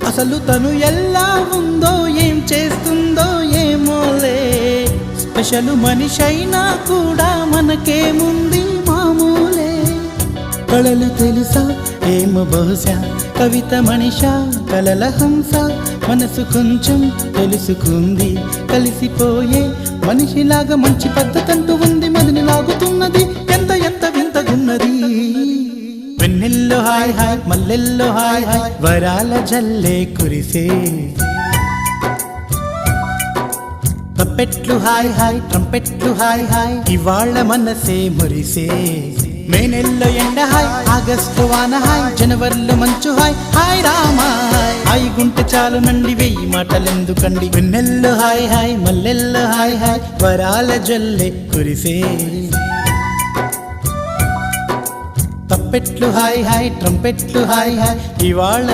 అసలు తను ఎలా ఉందో ఏం చేస్తుందో ఏమోలే, స్పెషల్ మనిషైనా కూడా మనకేముంది మామూలే. కళలు తెలుసా ఏమో బహుశా, కవిత మనిషా కలల హంస, మనసు కొంచెం తెలుసుకుంది కలిసిపోయే మనిషిలాగా, మంచి పద్ధతంటూ ఉంది మదిని లాగుతున్నది, ఎంత ఎంత వింతగున్నది. వెన్నెల్లో హాయ్ హాయ్ మల్లెల్లో హాయ్ హాయ్, వరాల జల్లే కురిసే. తప్పెట్లు హాయ్ హాయ్ ట్రంపెట్లు హాయ్ హాయ్, ఇవాళ మనసే మురిసే. మే నెల్లో ఎండ హాయ్, ఆగస్టు వాన హాయ్, జనవరిలో మంచు హాయ్, హాయ్ రామా హాయ్ గుంటె చాలు నండి వెయ్యి మాటలెందుకండి. వెన్నెల్లో హాయ్ హాయ్ మల్లెల్లో హాయ్ హాయ్, వరాల జల్లే కురిసే. తప్పెట్లు హాయ్ హాయ్ ట్రంపెట్లు హాయ్ హాయ్, ఇవాళ